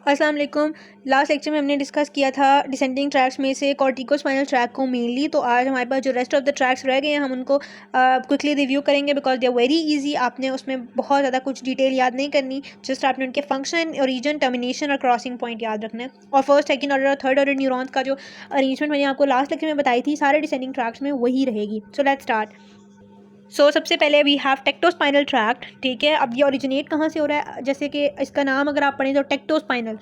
अस्सलाम वालेकुम। Last lecture में हमने डिस्कस किया था डिसेंडिंग ट्रैक्स में से कॉर्टिकोस्पाइनल ट्रैक को मेनली। तो आज हमारे पास जो रेस्ट ऑफ द ट्रैक्स रह गए हैं हम उनको क्विकली रिव्यू करेंगे because they are very easy. आपने उसमें बहुत ज़्यादा कुछ डिटेल याद नहीं करनी, जस्ट आपने उनके फंक्शन, ओरिजिन, टर्मिनेशन और क्रॉसिंग पॉइंट याद रखना है। और फर्स्ट, सेकंड ऑर्डर और थर्ड ऑर्डर न्यूरॉन्स का जो अरेंजमेंट मैंने आपको लास्ट लेक्चर में बताई थी सारे डिसेंडिंग ट्रैक्स में वही रहेगी। So let's start. सबसे पहले वी हैव टेक्टोस्पाइनल ट्रैक्ट। ठीक है, अब ये ओरिजिनेट कहाँ से हो रहा है? जैसे कि इसका नाम अगर आप पढ़ें तो टेक्टोस्पाइनल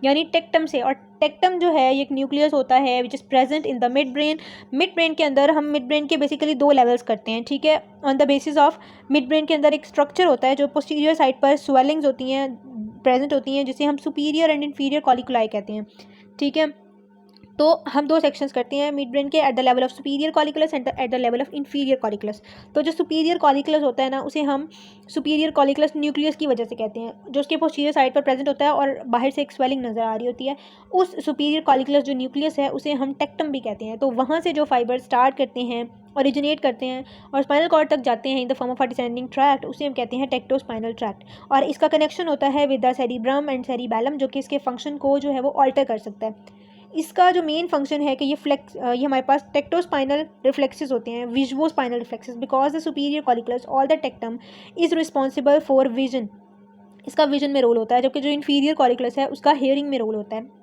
यानी टेक्टम से। और टेक्टम जो है ये एक न्यूक्लियस होता है which is present in the mid brain. Mid brain के अंदर हम मिड ब्रेन के बेसिकली 2 लेवल्स करते हैं। ठीक है, on the basis of mid brain के अंदर एक स्ट्रक्चर होता है जो पोस्टीरियर साइड पर स्वेलिंग्स होती हैं, प्रेजेंट होती हैं, जिसे हम सुपीरियर एंड इन्फीरियर कॉलिकुलाई कहते हैं। ठीक है, तो हम 2 सेक्शंस करते हैं मिड ब्रेन के, eight the level of superior colliculus and eight the level of inferior colliculus. तो जो सुपीरियर कॉलिकुलस होता है ना, उसे हम सुपीरियर कॉलिकुलस न्यूक्लियस की वजह से कहते हैं, जो उसके पोस्टीरियर साइड पर प्रेजेंट होता है और बाहर से एक स्वेलिंग नज़र आ रही होती है। उस सुपीरियर कॉलिकुलस जो न्यूक्लियस है उसे हम टेक्टम भी कहते हैं। तो वहाँ से जो फाइबर स्टार्ट करते हैं, ओरिजिनेट करते हैं और स्पाइनल कॉर्ड तक जाते हैं in the form of a descending tract, उसे हम कहते हैं टेक्टोस्पाइनल ट्रैक्ट। और इसका कनेक्शन होता है with the cerebrum and cerebellum, जो कि इसके फंक्शन को जो है वो ऑल्टर कर सकता है। इसका जो मेन फंक्शन है कि ये हमारे पास टेक्टोस्पाइनल रिफ्लेक्सेस होते हैं, visuospinal reflexes, because the superior colliculus all the tectum is responsible for vision. इसका विजन में रोल होता है, जबकि जो इन्फीरियर कॉलिकुलस है उसका हेयरिंग में रोल होता है।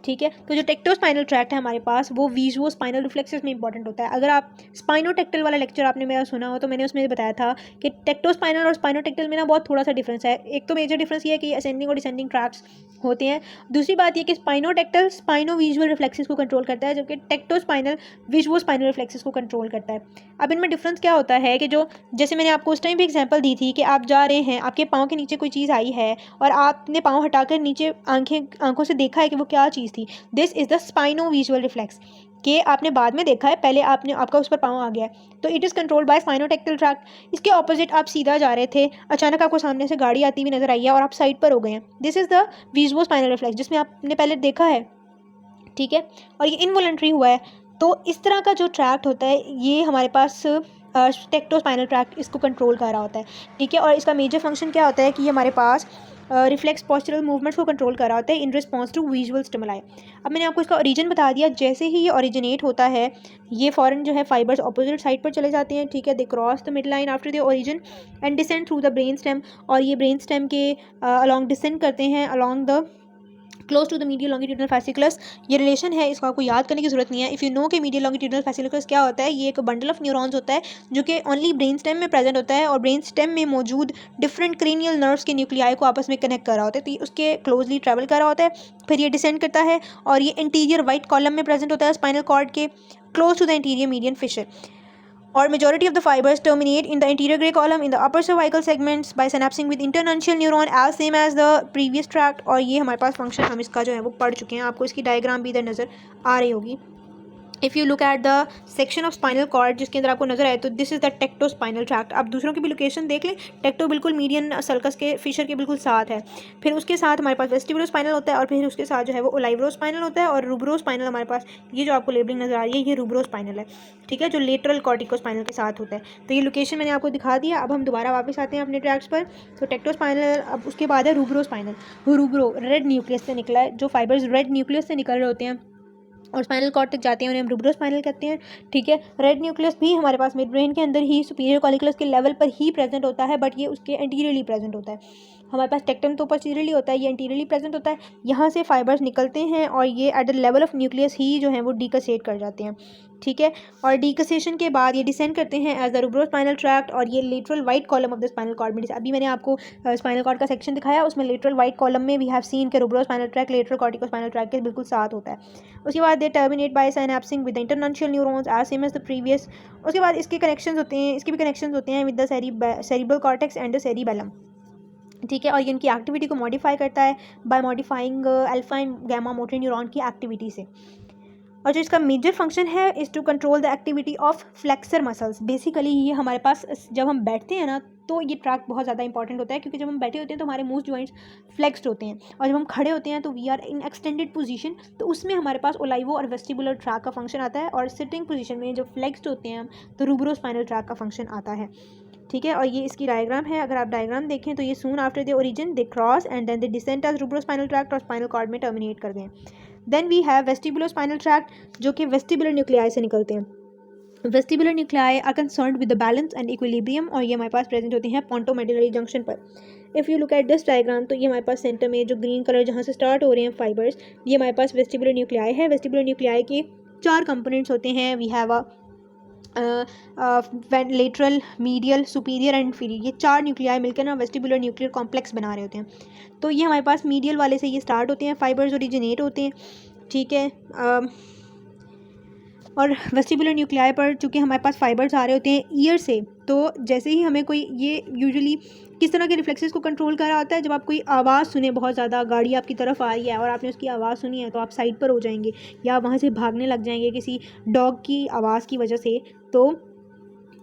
ठीक है, तो जो टेक्टोस्पाइनल ट्रैक्ट है हमारे पास वो विजुओस्पाइनल रिफ्लेक्सेस में इंपॉर्टेंट होता है। अगर आप स्पाइनोटेक्टल वाला लेक्चर आपने मेरा सुना हो तो मैंने उसमें बताया था कि टेक्टोस्पाइनल और स्पाइनोटेक्टल में ना बहुत थोड़ा सा डिफरेंस है। एक तो मेजर डिफरेंस ये है कि असेंडिंग और डिसेंडिंग ट्रैक्ट्स होते हैं। दूसरी बात ये कि स्पाइनोटेक्टल स्पाइनो विजुअल रिफ्लेक्सेस को कंट्रोल करता है, जबकि टेक्टोस्पाइनल विजुओस्पाइनल रिफ्लेक्सेस को कंट्रोल करता है। अब इनमें डिफरेंस क्या होता है कि जो जैसे मैंने आपको उस टाइम भी एग्जाम्पल दी थी कि आप जा रहे हैं, आपके पाँव के नीचे कोई चीज़ आई है और आपने पाँव हटाकर नीचे आंखों से देखा है कि वो क्या चीज़ थी। This is the स्पाइनो visual reflex, कि आपने बाद में देखा है, पहले आपका उस पर पाँव आ गया है, तो it is controlled by spinotectal tract. इसके ऑपोजिट आप सीधा जा रहे थे, अचानक आपको सामने से गाड़ी आती हुई नजर आई है और आप साइड पर हो गए हैं, this is the visual spinal reflex, जिसमें आपने पहले देखा है। ठीक है, और ये इनवॉलंटरी हुआ है। तो इस तरह का जो ट्रैक्ट होता है ये हमारे पास टेक्टोस्पाइनल ट्रैक्ट इसको कंट्रोल कर रहा होता है। ठीक है, और इसका मेजर फंक्शन क्या होता है कि ये हमारे पास रिफ्लेक्स पोस्चरल मूवमेंट्स को कंट्रोल कर रहा होता है in response to visual stimuli. अब मैंने आपको इसका ओरिजिन बता दिया। जैसे ही ये ओरिजिनेट होता है ये फॉरन जो है फाइबर्स अपोजिट साइड पर चले जाते हैं। ठीक है, they cross the mid line after the origin and descend through the brain stem, और ये ब्रेन स्टेम के अलॉन्ग डिसेंड करते हैं along the close to the medial longitudinal fasciculus. ये रिलेशन है, इसको आपको याद करने की जरूरत नहीं है। इफ़ यू नो कि मीडियल लॉन्गिट्यूडनल फैसिकुलस क्या होता है, ये एक बंडल ऑफ न्यूरॉन्स होता है जो कि ओनली ब्रेन स्टेम में प्रेजेंट होता है और ब्रेन स्टेम में मौजूद डिफरेंट क्रेनियल नर्व्स के न्यूक्लियाई को आपस में कनेक्ट कर रहा होता है। तो ये उसके क्लोजली ट्रैवल कर रहा होता है, फिर ये डिसेंड करता है और ये इंटीरियर वाइट कॉलम में प्रेजेंट होता है स्पाइनल कॉर्ड के close to the interior median fissure. Or majority of the fibers terminate in the anterior gray column in the upper cervical segments by synapsing with internuncial neuron as same as the previous tract। और ये हमारे पास function हम इसका जो है वो पढ़ चुके हैं, आपको इसकी डायग्राम भी इधर नज़र आ रही होगी। If you look at the section of spinal cord जिसके अंदर आपको नजर आए तो this is the tectospinal tract. आप दूसरों की भी लोकेशन देख लें, टेक्टो बिल्कुल मीडियन सर्कस के फिशर के बिल्कुल साथ है। फिर उसके साथ हमारे पास वेस्टिबुलोस्पाइनल होता है और फिर उसके साथ जो है वो ओलाइवरोस्पाइनल होता है और रूब्रोस्पाइनल हमारे पास, ये जो आपको लेबलिंग नजर आ रही है ये रूब्रोस्पाइनल है। ठीक है, जो लेटरल कॉर्टिकोस्पाइनल के साथ होता है। तो ये लोकेशन मैंने आपको दिखा दिया। अब हम दोबारा वापस आते हैं अपने ट्रैक्ट्स पर। तो टेक्टोस्पाइनल, अब उसके बाद है रूब्रोस्पाइनल। रूब्रो रेड न्यूक्लियस से निकला है, जो फाइबर्स रेड न्यूक्लियस से निकल रहे होते हैं और स्पाइनल कॉर्ड तक जाते हैं उन्हें हम रूब्रोस्पाइनल कहते हैं। ठीक है, रेड न्यूक्लियस भी हमारे पास मिड ब्रेन के अंदर ही सुपीरियर कॉलिकुलस के लेवल पर ही प्रेजेंट होता है, बट ये उसके एंटीरियरली प्रेजेंट होता है। हमारे पास टेक्टम तो पोस्टीरियरली होता है, ये एंटीरियरली प्रेजेंट होता है। यहाँ से फाइबर्स निकलते हैं और ये at the level of nucleus ही जो है वो डीकसेट कर जाते हैं। ठीक है, और डीकसेशन के बाद ये डिसेंड करते हैं एज द रूब्रोस्पाइनल ट्रैक्ट और ये lateral white column of the spinal cord में। अभी मैंने आपको स्पाइनल कॉर्ड का सेक्शन दिखाया, उसमें लेटरल वाइट कॉलम में वी हैव सीन के rubrospinal tract lateral corticospinal tract के बिल्कुल साथ होता है। उसके बाद they terminate by synapsing with internuncial neurons as same as the previous. उसके बाद इसके कनेक्शंस होते हैं, इसके भी कनेक्शंस होते हैं with the cerebral cortex and the cerebellum. ठीक है, और ये इनकी एक्टिविटी को मॉडिफाई करता है by modifying alpha and gamma motor neuron की एक्टिविटी से। और जो इसका मेजर फंक्शन है is to control the activity of flexor muscles. Basically ये हमारे पास जब हम बैठते हैं ना तो ये ट्रैक बहुत ज़्यादा इंपॉर्टेंट होता है, क्योंकि जब हम बैठे होते हैं तो हमारे मूव जॉइंट्स फ्लेक्स्ड होते हैं और जब हम खड़े होते हैं तो we are in extended position, तो उसमें हमारे पास ओलाइवो और वेस्टिबुलर ट्रैक का फंक्शन आता है। और सिटिंग पोजीशन में जो फ्लेक्स्ड होते हैं हम तो रूब्रोस्पाइनल ट्रैक का फंक्शन आता है। ठीक है, और ये इसकी डायग्राम है। अगर आप डायग्राम देखें तो ये soon after the origin they cross and then they descend as rubrospinal tract और स्पाइनल कॉर्ड में टर्मिनेट कर दें। Then we have vestibulospinal tract जो कि वेस्टिबुलर न्यूक्लियाई से निकलते हैं। Vestibular nuclei are concerned with the balance and equilibrium और ये हमारे पास प्रेजेंट होते हैं पोंटोमेडुलरी जंक्शन पर। If you look at this diagram तो ये हमारे पास सेंटर में जो ग्रीन कलर जहाँ से स्टार्ट हो रहे हैं फाइबर्स, ये हमारे पास वेस्टिबुलर न्यूक्लियाई है। वेस्टिबुलर न्यूक्लियाई के 4 कंपोनेंट्स होते हैं। We have lateral, medial, superior and inferior, ये 4 न्यूक्लियाई मिलकर ना वेस्टिबुलर न्यूक्लियर कॉम्प्लेक्स बना रहे होते हैं। तो ये हमारे पास मीडियल वाले से ये स्टार्ट होते हैं, फाइबर्स ओरिजिनेट होते हैं, ठीक है। और वेस्टिबुलर न्यूक्लियाई पर चूँकि हमारे पास फाइबर्स आ रहे होते हैं ईयर से, तो जैसे ही हमें कोई, ये यूजुअली किस तरह के रिफ्लेक्सेस को कंट्रोल कर रहा होता है, जब आप कोई आवाज़ सुने, बहुत ज़्यादा गाड़ी आपकी तरफ आ रही है और आपने उसकी आवाज़ सुनी है तो आप साइड पर हो जाएंगे या वहाँ से भागने लग जाएंगे किसी डॉग की आवाज़ की वजह से। तो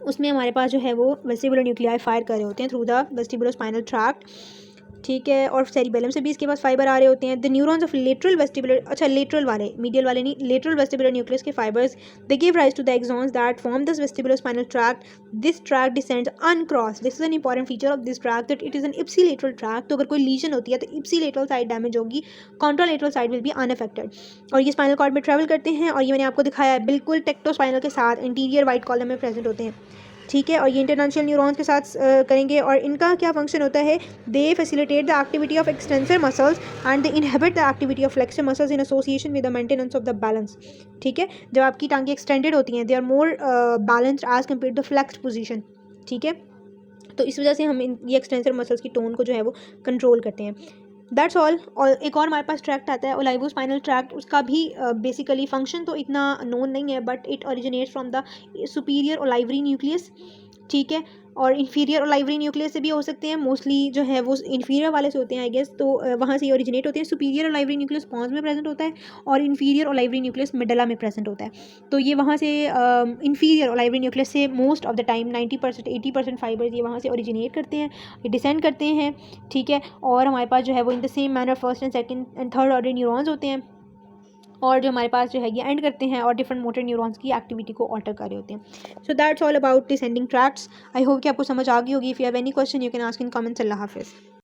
उसमें हमारे पास जो है वो वेस्टिबुलर न्यूक्लियाई फायर कर रहे होते हैं थ्रू द वेस्टिबुलोस्पाइनल ट्रैक्ट, ठीक है। और सेरिबेलम से भी इसके पास फाइबर आ रहे होते हैं। The neurons of lateral vestibular, अच्छा लेटरल वाले, मीडियल वाले नहीं, लेटरल वेस्टिबुलर न्यूक्लियस के fibres they give rise to the axons that form this vestibulospinal tract. This tract descends uncrossed. This is an important feature of this tract that it is an ipsilateral tract. तो अगर कोई lesion होती है तो ipsilateral side damage होगी, contralateral side will be unaffected. और ये spinal cord में ट्रैवल करते हैं और ये मैंने आपको दिखाया है बिल्कुल टेक्टोस्पाइनल के साथ इंटीरियर वाइट कॉलम में प्रेजेंट होते हैं, ठीक है। और ये इंटरनेशनल न्यूरॉन्स के साथ करेंगे और इनका क्या फंक्शन होता है, they facilitate the activity of extensor muscles and they inhibit the activity of flexor muscles in association with the maintenance of the balance, ठीक है। जब आपकी टांगें एक्सटेंडेड होती हैं, they are more balanced as compare to flexed position, ठीक है। तो इस वजह से हम ये एक्सटेंसर मसल्स की टोन को जो है वो कंट्रोल करते हैं। That's all. और एक और हमारे पास ट्रैक्ट आता है ओलाइवोस्पाइनल ट्रैक्ट। उसका भी बेसिकली फंक्शन तो इतना नोन नहीं है, but it originates from the superior olivary nucleus, ठीक है। और इन्फीरियर ओलाइवरी न्यूक्लियस से भी हो सकते हैं, मोस्टली जो है वो इन्फीरियर वाले से होते हैं आई गेस। तो वहाँ से ये ओरिजिनेट होते हैं। सुपीरियर ओलाइवरी न्यूक्लियस पॉन्स में प्रेजेंट होता है और इन्फीरियर ओलाइवरी न्यूक्लियस मेडला में प्रेजेंट होता है। तो ये वहाँ से इन्फीरियर ओलाइवरी न्यूक्लियस से most of the time 90% 80% fibres ये वहाँ से ओरिजिनेट करते हैं, ये डिसेंड करते हैं, ठीक है। और हमारे पास जो है वो in the same manner first and second and third order neurons होते हैं और जो हमारे पास जो है ये एंड करते हैं और डिफरेंट मोटर न्यूरॉन्स की एक्टिविटी को ऑल्टर कर रहे होते हैं। So that's all about descending tracts. I hope कि आपको समझ आ गई होगी। If you have any question you can ask in comments. अल्लाह हाफिज़।